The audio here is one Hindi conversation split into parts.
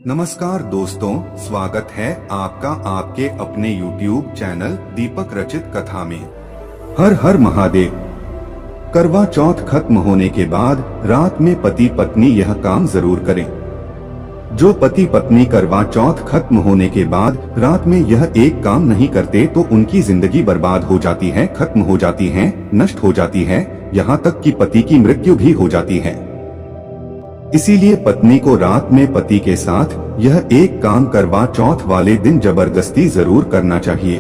नमस्कार दोस्तों, स्वागत है आपका आपके अपने YouTube चैनल दीपक रचित कथा में। हर हर महादेव। करवा चौथ खत्म होने के बाद रात में पति पत्नी यह काम जरूर करें। जो पति पत्नी करवा चौथ खत्म होने के बाद रात में यह एक काम नहीं करते तो उनकी जिंदगी बर्बाद हो जाती है, खत्म हो जाती है, नष्ट हो जाती है, यहाँ तक कि पति की मृत्यु भी हो जाती है। इसीलिए पत्नी को रात में पति के साथ यह एक काम करवा चौथ वाले दिन जबरदस्ती जरूर करना चाहिए।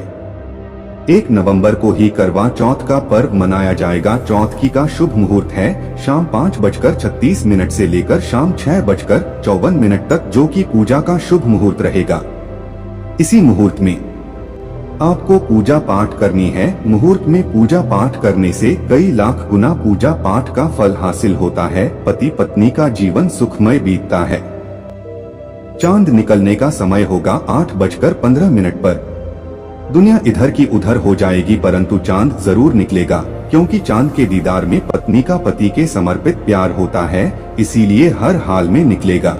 1 नवंबर को ही करवा चौथ का पर्व मनाया जाएगा। चौथ की का शुभ मुहूर्त है शाम 5:36 से लेकर शाम 6:54 तक, जो कि पूजा का शुभ मुहूर्त रहेगा। इसी मुहूर्त में आपको पूजा पाठ करनी है। मुहूर्त में पूजा पाठ करने से कई लाख गुना पूजा पाठ का फल हासिल होता है। पति पत्नी का जीवन सुखमय बीतता है। चांद निकलने का समय होगा 8:15 पर। दुनिया इधर की उधर हो जाएगी परंतु चांद जरूर निकलेगा, क्योंकि चांद के दीदार में पत्नी का पति के समर्पित प्यार होता है, इसीलिए हर हाल में निकलेगा।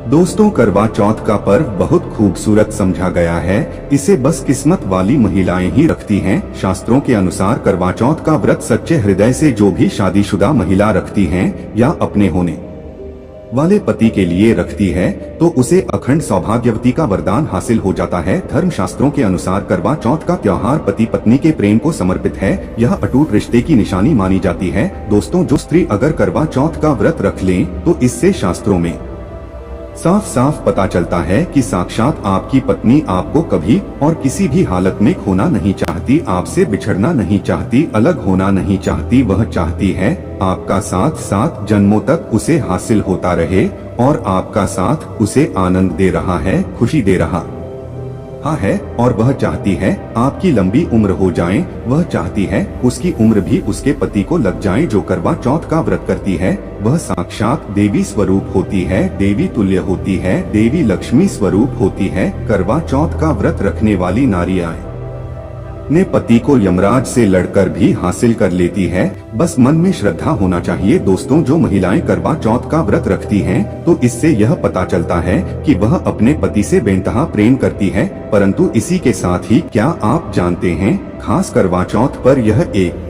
दोस्तों, करवा चौथ का पर्व बहुत खूबसूरत समझा गया है। इसे बस किस्मत वाली महिलाएं ही रखती हैं। शास्त्रों के अनुसार करवा चौथ का व्रत सच्चे हृदय से जो भी शादीशुदा महिला रखती हैं या अपने होने वाले पति के लिए रखती है तो उसे अखंड सौभाग्यवती का वरदान हासिल हो जाता है। धर्म शास्त्रों के अनुसार करवा चौथ का त्योहार पति पत्नी के प्रेम को समर्पित है। यह अटूट रिश्ते की निशानी मानी जाती है। दोस्तों, जो स्त्री अगर करवा चौथ का व्रत रख लें तो इससे शास्त्रों में साफ साफ पता चलता है कि साक्षात आपकी पत्नी आपको कभी और किसी भी हालत में खोना नहीं चाहती, आपसे बिछड़ना नहीं चाहती, अलग होना नहीं चाहती। वह चाहती है आपका साथ 7 जन्मों तक उसे हासिल होता रहे और आपका साथ उसे आनंद दे रहा है, खुशी दे रहा है। और वह चाहती है आपकी लंबी उम्र हो जाए। वह चाहती है उसकी उम्र भी उसके पति को लग जाए। जो करवा चौथ का व्रत करती है वह साक्षात देवी स्वरूप होती है, देवी तुल्य होती है, देवी लक्ष्मी स्वरूप होती है। करवा चौथ का व्रत रखने वाली नारियां ने पति को यमराज से लड़कर भी हासिल कर लेती है। बस मन में श्रद्धा होना चाहिए। दोस्तों, जो महिलाएं करवा चौथ का व्रत रखती हैं तो इससे यह पता चलता है कि वह अपने पति से बेइंतहा प्रेम करती है। परंतु इसी के साथ ही क्या आप जानते हैं, खास करवा चौथ पर यह एक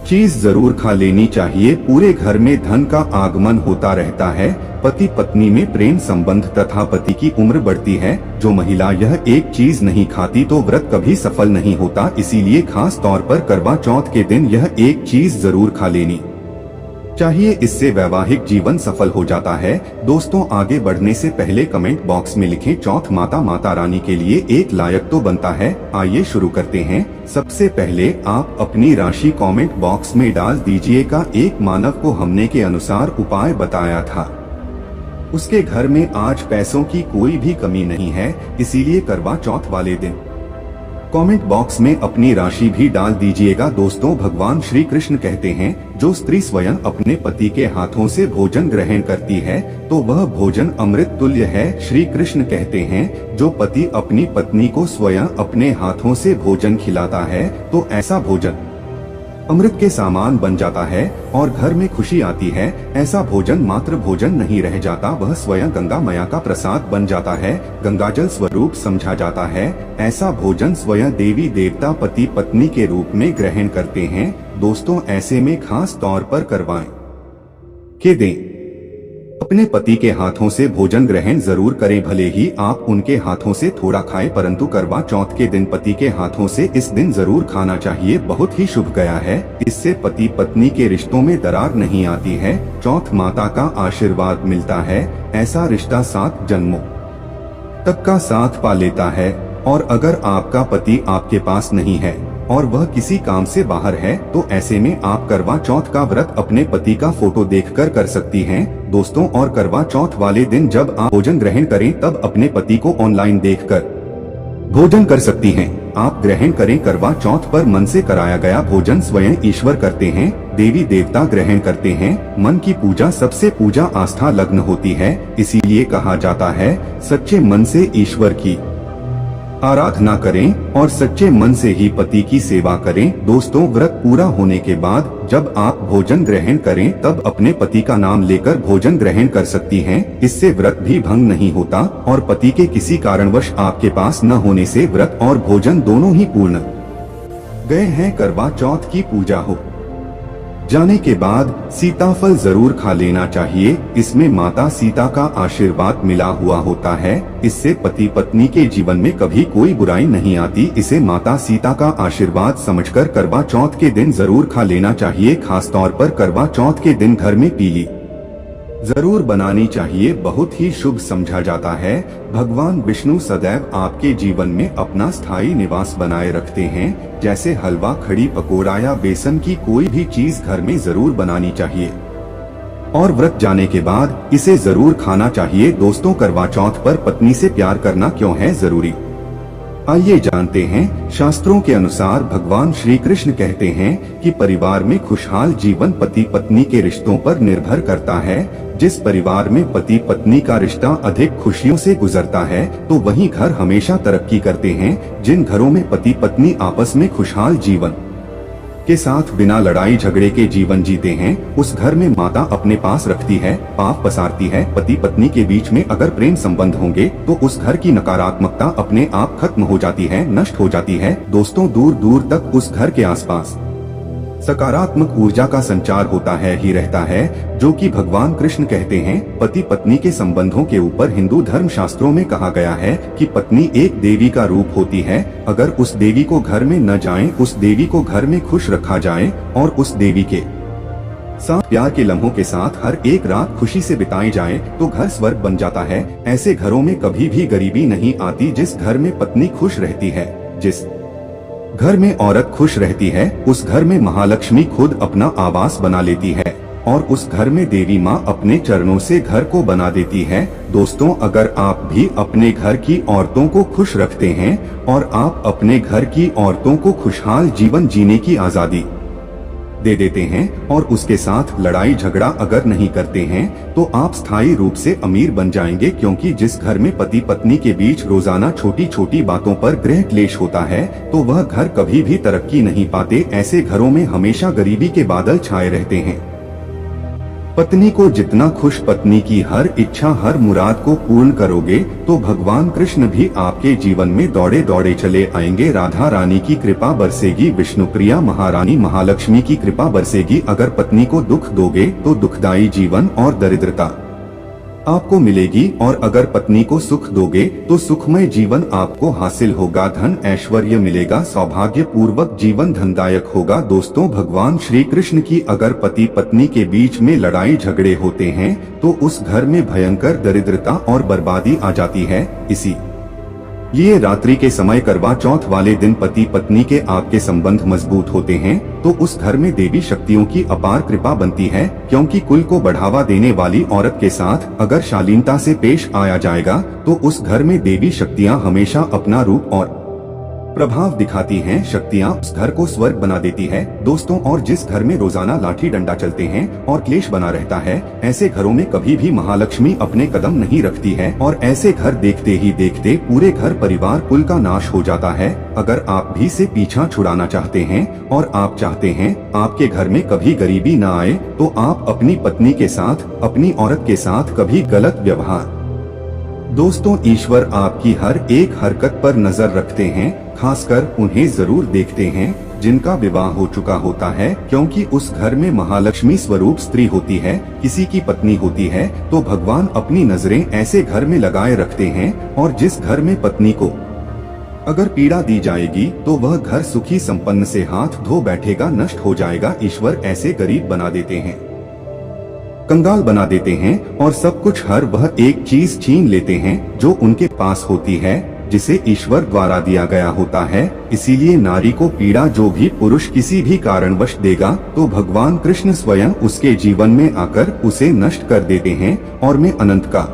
चीज जरूर खा लेनी चाहिए। पूरे घर में धन का आगमन होता रहता है। पति पत्नी में प्रेम संबंध तथा पति की उम्र बढ़ती है। जो महिला यह एक चीज नहीं खाती तो व्रत कभी सफल नहीं होता। इसीलिए खास तौर पर करवा चौथ के दिन यह एक चीज जरूर खा लेनी चाहिए। इससे वैवाहिक जीवन सफल हो जाता है। दोस्तों, आगे बढ़ने से पहले कमेंट बॉक्स में लिखें चौथ माता रानी के लिए एक लायक तो बनता है। आइए शुरू करते हैं। सबसे पहले आप अपनी राशि कमेंट बॉक्स में डाल दीजिएगा। एक मानव को हमने के अनुसार उपाय बताया था। उसके घर में आज पैसों की कोई भी कमी नहीं है, इसीलिए करवा चौथ वाले दिन कमेंट बॉक्स में अपनी राशि भी डाल दीजिएगा। दोस्तों, भगवान श्री कृष्ण कहते हैं जो स्त्री स्वयं अपने पति के हाथों से भोजन ग्रहण करती है तो वह भोजन अमृत तुल्य है। श्री कृष्ण कहते हैं जो पति अपनी पत्नी को स्वयं अपने हाथों से भोजन खिलाता है तो ऐसा भोजन अमृत के सामान बन जाता है और घर में खुशी आती है। ऐसा भोजन मात्र भोजन नहीं रह जाता, वह स्वयं गंगा मैया का प्रसाद बन जाता है, गंगाजल स्वरूप समझा जाता है। ऐसा भोजन स्वयं देवी देवता पति पत्नी के रूप में ग्रहण करते हैं। दोस्तों, ऐसे में खास तौर पर करवाएं के दें। अपने पति के हाथों से भोजन ग्रहण जरूर करें, भले ही आप उनके हाथों से थोड़ा खाएं, परंतु करवा चौथ के दिन पति के हाथों से इस दिन जरूर खाना चाहिए। बहुत ही शुभ गया है। इससे पति पत्नी के रिश्तों में दरार नहीं आती है। चौथ माता का आशीर्वाद मिलता है। ऐसा रिश्ता 7 जन्मों तक का साथ पा लेता है। और अगर आपका पति आपके पास नहीं है और वह किसी काम से बाहर है तो ऐसे में आप करवा चौथ का व्रत अपने पति का फोटो देखकर कर सकती हैं। दोस्तों, और करवा चौथ वाले दिन जब आप भोजन ग्रहण करें तब अपने पति को ऑनलाइन देखकर भोजन कर सकती हैं। आप ग्रहण करें। करवा चौथ पर मन से कराया गया भोजन स्वयं ईश्वर करते हैं, देवी देवता ग्रहण करते हैं। मन की पूजा सबसे पूजा आस्था लग्न होती है। इसीलिए कहा जाता है सच्चे मन से ईश्वर की आराधना करें और सच्चे मन से ही पति की सेवा करें। दोस्तों, व्रत पूरा होने के बाद जब आप भोजन ग्रहण करें तब अपने पति का नाम लेकर भोजन ग्रहण कर सकती हैं। इससे व्रत भी भंग नहीं होता और पति के किसी कारणवश आपके पास न होने से व्रत और भोजन दोनों ही पूर्ण गए हैं। करवा चौथ की पूजा हो जाने के बाद सीताफल जरूर खा लेना चाहिए। इसमें माता सीता का आशीर्वाद मिला हुआ होता है। इससे पति पत्नी के जीवन में कभी कोई बुराई नहीं आती। इसे माता सीता का आशीर्वाद समझकर करवा चौथ के दिन जरूर खा लेना चाहिए। खास तौर पर करवा चौथ के दिन घर में पीली जरूर बनानी चाहिए, बहुत ही शुभ समझा जाता है। भगवान विष्णु सदैव आपके जीवन में अपना स्थायी निवास बनाए रखते हैं। जैसे हलवा, खड़ी पकोड़ा या बेसन की कोई भी चीज घर में जरूर बनानी चाहिए और व्रत जाने के बाद इसे जरूर खाना चाहिए। दोस्तों, करवा चौथ पर पत्नी से प्यार करना क्यों है जरूरी, आइए जानते हैं। शास्त्रों के अनुसार भगवान श्री कृष्ण कहते हैं कि परिवार में खुशहाल जीवन पति पत्नी के रिश्तों पर निर्भर करता है। जिस परिवार में पति पत्नी का रिश्ता अधिक खुशियों से गुजरता है तो वही घर हमेशा तरक्की करते हैं। जिन घरों में पति पत्नी आपस में खुशहाल जीवन के साथ बिना लड़ाई झगड़े के जीवन जीते हैं, उस घर में माता अपने पास रखती है, पाप पसारती है। पति पत्नी के बीच में अगर प्रेम संबंध होंगे तो उस घर की नकारात्मकता अपने आप खत्म हो जाती है, नष्ट हो जाती है। दोस्तों, दूर दूर तक उस घर के आसपास सकारात्मक ऊर्जा का संचार होता है ही रहता है, जो कि भगवान कृष्ण कहते हैं। पति पत्नी के संबंधों के ऊपर हिंदू धर्म शास्त्रों में कहा गया है कि पत्नी एक देवी का रूप होती है। अगर उस देवी को घर में न जाएं, उस देवी को घर में खुश रखा जाए और उस देवी के साथ प्यार के लम्हों के साथ हर एक रात खुशी से बिताई जाए तो घर स्वर्ग बन जाता है। ऐसे घरों में कभी भी गरीबी नहीं आती। जिस घर में पत्नी खुश रहती है, जिस घर में औरत खुश रहती है, उस घर में महालक्ष्मी खुद अपना आवास बना लेती है और उस घर में देवी माँ अपने चरणों से घर को बना देती है। दोस्तों, अगर आप भी अपने घर की औरतों को खुश रखते हैं और आप अपने घर की औरतों को खुशहाल जीवन जीने की आजादी दे देते हैं और उसके साथ लड़ाई झगड़ा अगर नहीं करते हैं तो आप स्थायी रूप से अमीर बन जाएंगे। क्योंकि जिस घर में पति पत्नी के बीच रोजाना छोटी छोटी बातों पर गृह क्लेश होता है तो वह घर कभी भी तरक्की नहीं पाते। ऐसे घरों में हमेशा गरीबी के बादल छाए रहते हैं। पत्नी को जितना खुश पत्नी की हर इच्छा हर मुराद को पूर्ण करोगे तो भगवान कृष्ण भी आपके जीवन में दौड़े दौड़े चले आएंगे। राधा रानी की कृपा बरसेगी, विष्णुप्रिया महारानी महालक्ष्मी की कृपा बरसेगी। अगर पत्नी को दुख दोगे तो दुखदायी जीवन और दरिद्रता आपको मिलेगी और अगर पत्नी को सुख दोगे तो सुखमय जीवन आपको हासिल होगा। धन ऐश्वर्य मिलेगा, सौभाग्य पूर्वक जीवन धनदायक होगा। दोस्तों, भगवान श्री कृष्ण की अगर पति पत्नी के बीच में लड़ाई झगड़े होते हैं तो उस घर में भयंकर दरिद्रता और बर्बादी आ जाती है। इसी ये रात्रि के समय करवा चौथ वाले दिन पति पत्नी के आपके संबंध मजबूत होते हैं तो उस घर में देवी शक्तियों की अपार कृपा बनती है। क्योंकि कुल को बढ़ावा देने वाली औरत के साथ अगर शालीनता से पेश आया जाएगा तो उस घर में देवी शक्तियां हमेशा अपना रूप और प्रभाव दिखाती हैं। शक्तियां उस घर को स्वर्ग बना देती है। दोस्तों, और जिस घर में रोजाना लाठी डंडा चलते हैं और क्लेश बना रहता है, ऐसे घरों में कभी भी महालक्ष्मी अपने कदम नहीं रखती है और ऐसे घर देखते ही देखते पूरे घर परिवार कुल का नाश हो जाता है। अगर आप भी से पीछा छुड़ाना चाहते हैं और आप चाहते हैं आपके घर में कभी गरीबी न आए तो आप अपनी पत्नी के साथ, अपनी औरत के साथ कभी गलत व्यवहार। दोस्तों, ईश्वर आपकी हर एक हरकत पर नजर रखते हैं, खासकर उन्हें जरूर देखते हैं जिनका विवाह हो चुका होता है। क्योंकि उस घर में महालक्ष्मी स्वरूप स्त्री होती है, किसी की पत्नी होती है तो भगवान अपनी नजरें ऐसे घर में लगाए रखते हैं। और जिस घर में पत्नी को अगर पीड़ा दी जाएगी तो वह घर सुखी संपन्न से हाथ धो बैठेगा, नष्ट हो जाएगा। ईश्वर ऐसे गरीब बना देते हैं, कंगाल बना देते हैं और सब कुछ हर वह एक चीज छीन लेते हैं जो उनके पास होती है, जिसे ईश्वर द्वारा दिया गया होता है। इसीलिए नारी को पीड़ा जो भी पुरुष किसी भी कारणवश देगा तो भगवान कृष्ण स्वयं उसके जीवन में आकर उसे नष्ट कर देते हैं और में अनंत का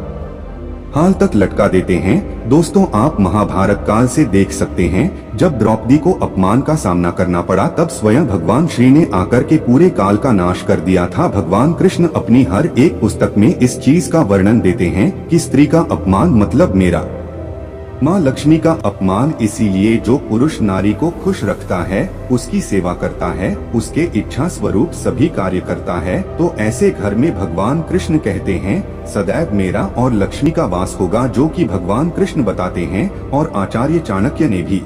हाल तक लटका देते हैं। दोस्तों, आप महाभारत काल से देख सकते हैं, जब द्रौपदी को अपमान का सामना करना पड़ा तब स्वयं भगवान श्री ने आकर के पूरे काल का नाश कर दिया था। भगवान कृष्ण अपनी हर एक पुस्तक में इस चीज का वर्णन देते हैं कि स्त्री का अपमान मतलब मेरा माँ लक्ष्मी का अपमान इसीलिए जो पुरुष नारी को खुश रखता है, उसकी सेवा करता है, उसके इच्छा स्वरूप सभी कार्य करता है, तो ऐसे घर में भगवान कृष्ण कहते हैं सदैव मेरा और लक्ष्मी का वास होगा, जो कि भगवान कृष्ण बताते हैं। और आचार्य चाणक्य ने भी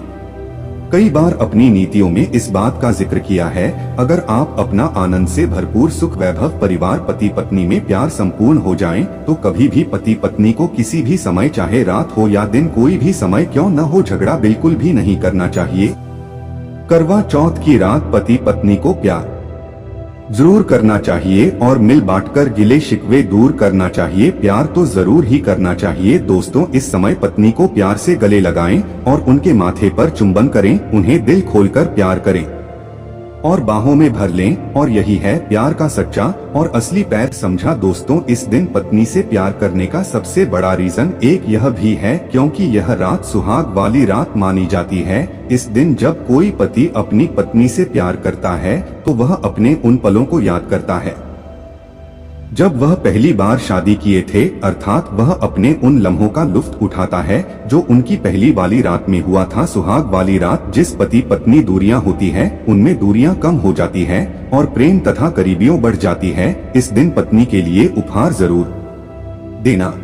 कई बार अपनी नीतियों में इस बात का जिक्र किया है, अगर आप अपना आनंद से भरपूर सुख वैभव परिवार पति पत्नी में प्यार संपूर्ण हो जाएं, तो कभी भी पति पत्नी को किसी भी समय, चाहे रात हो या दिन, कोई भी समय क्यों न हो, झगड़ा बिल्कुल भी नहीं करना चाहिए। करवा चौथ की रात पति पत्नी को प्यार जरूर करना चाहिए और मिल बांटकर गिले शिकवे दूर करना चाहिए। प्यार तो जरूर ही करना चाहिए दोस्तों। इस समय पत्नी को प्यार से गले लगाएं और उनके माथे पर चुंबन करें, उन्हें दिल खोलकर प्यार करें और बाहों में भर लें, और यही है प्यार का सच्चा और असली पैर। समझा दोस्तों, इस दिन पत्नी से प्यार करने का सबसे बड़ा रीजन एक यह भी है क्योंकि यह रात सुहाग वाली रात मानी जाती है। इस दिन जब कोई पति अपनी पत्नी से प्यार करता है तो वह अपने उन पलों को याद करता है जब वह पहली बार शादी किए थे, अर्थात वह अपने उन लम्हों का लुत्फ उठाता है जो उनकी पहली वाली रात में हुआ था। सुहाग वाली रात जिस पति पत्नी दूरियां होती है, उनमें दूरियां कम हो जाती है और प्रेम तथा करीबियों बढ़ जाती है। इस दिन पत्नी के लिए उपहार जरूर देना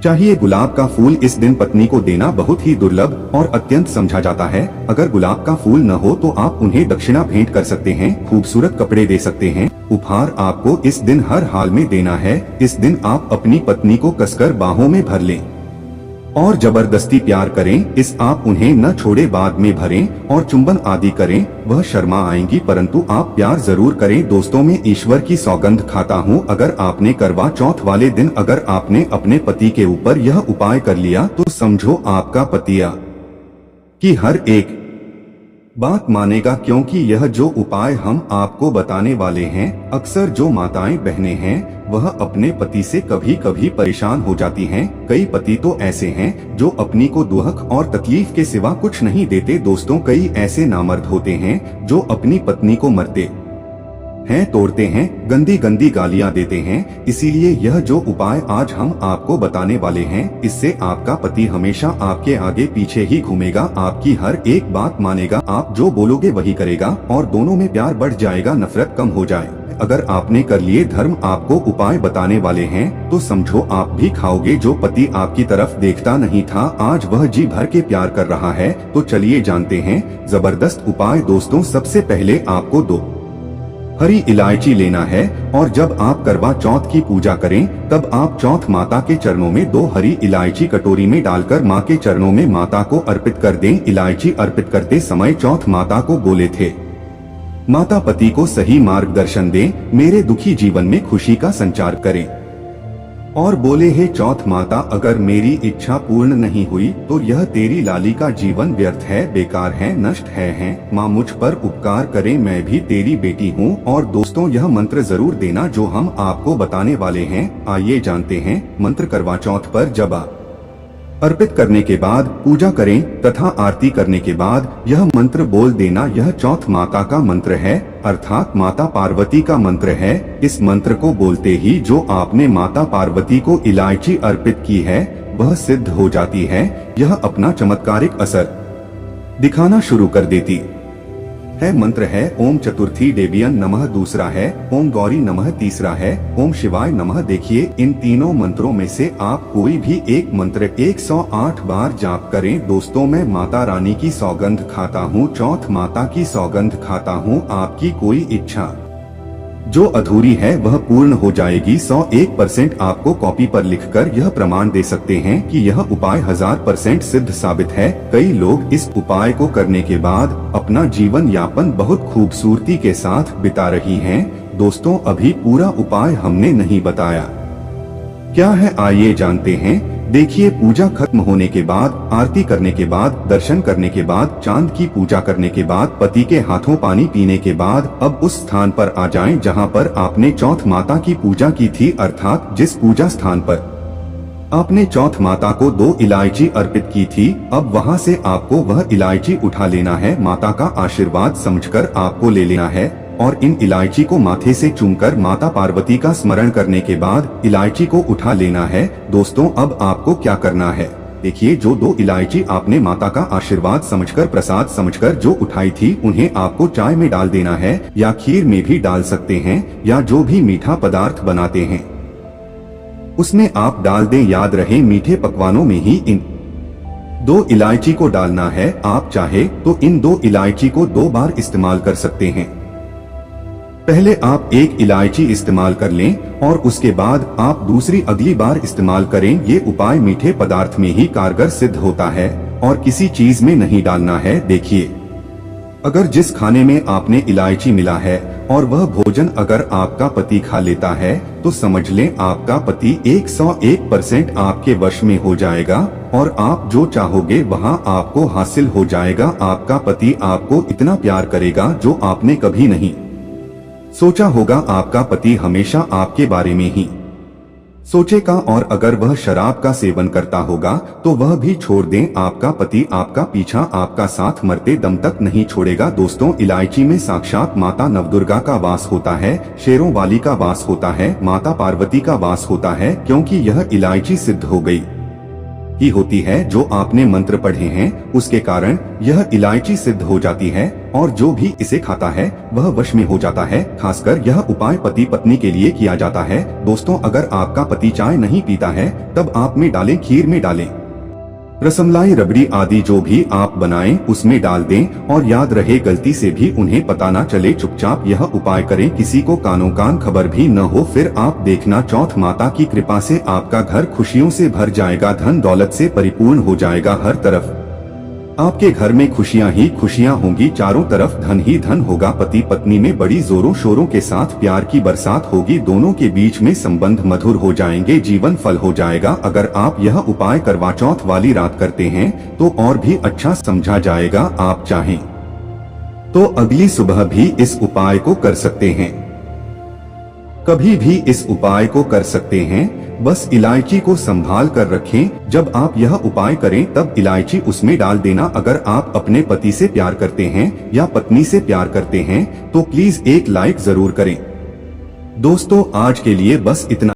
चाहिए। गुलाब का फूल इस दिन पत्नी को देना बहुत ही दुर्लभ और अत्यंत समझा जाता है। अगर गुलाब का फूल न हो तो आप उन्हें दक्षिणा भेंट कर सकते हैं, खूबसूरत कपड़े दे सकते हैं। उपहार आपको इस दिन हर हाल में देना है। इस दिन आप अपनी पत्नी को कसकर बाहों में भर लें और जबरदस्ती प्यार करें। इस आप उन्हें न छोड़े बाद में भरें और चुंबन आदि करें। वह शर्मा आएंगी परंतु आप प्यार जरूर करें। दोस्तों, मैं ईश्वर की सौगंध खाता हूँ, अगर आपने करवा चौथ वाले दिन अगर आपने अपने पति के ऊपर यह उपाय कर लिया तो समझो आपका पतिया की हर एक बात मानेगा, क्योंकि यह जो उपाय हम आपको बताने वाले हैं, अक्सर जो माताएं बहनें हैं वह अपने पति से कभी कभी परेशान हो जाती हैं। कई पति तो ऐसे हैं जो अपनी को दुख और तकलीफ के सिवा कुछ नहीं देते। दोस्तों, कई ऐसे नामर्द होते हैं जो अपनी पत्नी को मरते हैं, तोड़ते हैं, गंदी गंदी गालियां देते हैं। इसीलिए यह जो उपाय आज हम आपको बताने वाले हैं, इससे आपका पति हमेशा आपके आगे पीछे ही घूमेगा, आपकी हर एक बात मानेगा, आप जो बोलोगे वही करेगा और दोनों में प्यार बढ़ जाएगा, नफरत कम हो जाए। अगर आपने कर लिए धर्म आपको उपाय बताने वाले हैं तो समझो आप भी खाओगे। जो पति आपकी तरफ देखता नहीं था, आज वह जी भर के प्यार कर रहा है। तो चलिए जानते हैं जबरदस्त उपाय। दोस्तों, सबसे पहले आपको 2 हरी इलायची लेना है और जब आप करवा चौथ की पूजा करें तब आप चौथ माता के चरणों में 2 हरी इलायची कटोरी में डालकर माँ के चरणों में माता को अर्पित कर दें। इलायची अर्पित करते समय चौथ माता को बोले थे, माता पति को सही मार्गदर्शन दें, मेरे दुखी जीवन में खुशी का संचार करें। और बोले, हे चौथ माता, अगर मेरी इच्छा पूर्ण नहीं हुई तो यह तेरी लाली का जीवन व्यर्थ है, बेकार है, नष्ट है। माँ मुझ पर उपकार करे, मैं भी तेरी बेटी हूँ। और दोस्तों, यह मंत्र जरूर देना जो हम आपको बताने वाले हैं। आइए जानते हैं मंत्र। करवा चौथ पर जब अर्पित करने के बाद पूजा करें तथा आरती करने के बाद यह मंत्र बोल देना। यह चौथ माता का मंत्र है, अर्थात माता पार्वती का मंत्र है। इस मंत्र को बोलते ही जो आपने माता पार्वती को इलायची अर्पित की है वह सिद्ध हो जाती है। यह अपना चमत्कारिक असर दिखाना शुरू कर देती है। मंत्र है ओम चतुर्थी देवियन नमः, दूसरा है ओम गौरी नमः, तीसरा है ओम शिवाय नमः। देखिए, इन तीनों मंत्रों में से आप कोई भी एक मंत्र 108 बार जाप करें। दोस्तों, मैं माता रानी की सौगंध खाता हूँ, चौथ माता की सौगंध खाता हूँ, आपकी कोई इच्छा जो अधूरी है वह पूर्ण हो जाएगी। 101% आपको कॉपी पर लिखकर यह प्रमाण दे सकते हैं कि यह उपाय 1000% सिद्ध साबित है। कई लोग इस उपाय को करने के बाद अपना जीवन यापन बहुत खूबसूरती के साथ बिता रही हैं। दोस्तों, अभी पूरा उपाय हमने नहीं बताया क्या है, आइए जानते हैं। देखिए, पूजा खत्म होने के बाद, आरती करने के बाद, दर्शन करने के बाद, चांद की पूजा करने के बाद, पति के हाथों पानी पीने के बाद अब उस स्थान पर आ जाएं जहां पर आपने चौथ माता की पूजा की थी, अर्थात जिस पूजा स्थान पर आपने चौथ माता को 2 इलायची अर्पित की थी। अब वहां से आपको वह इलायची उठा लेना है। माता का आशीर्वाद समझकर आपको ले लेना है और इन इलायची को माथे से चूमकर माता पार्वती का स्मरण करने के बाद इलायची को उठा लेना है। दोस्तों, अब आपको क्या करना है, देखिए जो 2 इलायची आपने माता का आशीर्वाद समझकर, प्रसाद समझकर जो उठाई थी, उन्हें आपको चाय में डाल देना है या खीर में भी डाल सकते हैं, या जो भी मीठा पदार्थ बनाते हैं उसमें आप डाल दें। याद रहे मीठे पकवानों में ही इन 2 इलायची को डालना है। आप चाहे तो इन 2 इलायची को 2 बार इस्तेमाल कर सकते हैं। पहले आप 1 इलायची इस्तेमाल कर लें और उसके बाद आप दूसरी अगली बार इस्तेमाल करें। ये उपाय मीठे पदार्थ में ही कारगर सिद्ध होता है और किसी चीज में नहीं डालना है। देखिए, अगर जिस खाने में आपने इलायची मिला है और वह भोजन अगर आपका पति खा लेता है तो समझ लें आपका पति 101% आपके वश में हो जाएगा और आप जो चाहोगे वहां आपको हासिल हो जाएगा। आपका पति आपको इतना प्यार करेगा जो आपने कभी नहीं सोचा होगा। आपका पति हमेशा आपके बारे में ही सोचेगा और अगर वह शराब का सेवन करता होगा तो वह भी छोड़ दें। आपका पति आपका पीछा, आपका साथ मरते दम तक नहीं छोड़ेगा। दोस्तों, इलायची में साक्षात माता नवदुर्गा का वास होता है, शेरों वाली का वास होता है, माता पार्वती का वास होता है, क्योंकि यह इलायची सिद्ध हो गई ही होती है। जो आपने मंत्र पढ़े हैं उसके कारण यह इलायची सिद्ध हो जाती है और जो भी इसे खाता है वह वश में हो जाता है। खासकर यह उपाय पति पत्नी के लिए किया जाता है। दोस्तों, अगर आपका पति चाय नहीं पीता है तब आप में डालें, खीर में डालें, रसमलाई, रबड़ी आदि जो भी आप बनाएं उसमें डाल दें और याद रहे गलती से भी उन्हें पता ना चले। चुपचाप यह उपाय करें, किसी को कानों कान खबर भी न हो। फिर आप देखना चौथ माता की कृपा से आपका घर खुशियों से भर जाएगा, धन दौलत से परिपूर्ण हो जाएगा। हर तरफ आपके घर में खुशियां ही खुशियां होंगी, चारों तरफ धन ही धन होगा। पति पत्नी में बड़ी जोरों शोरों के साथ प्यार की बरसात होगी, दोनों के बीच में संबंध मधुर हो जाएंगे, जीवन फल हो जाएगा। अगर आप यह उपाय करवा चौथ वाली रात करते हैं तो और भी अच्छा समझा जाएगा। आप चाहें तो अगली सुबह भी इस उपाय को कर सकते हैं, कभी भी इस उपाय को कर सकते हैं। बस इलायची को संभाल कर रखें। जब आप यह उपाय करें तब इलायची उसमें डाल देना। अगर आप अपने पति से प्यार करते हैं या पत्नी से प्यार करते हैं तो प्लीज एक लाइक जरूर करें। दोस्तों, आज के लिए बस इतना।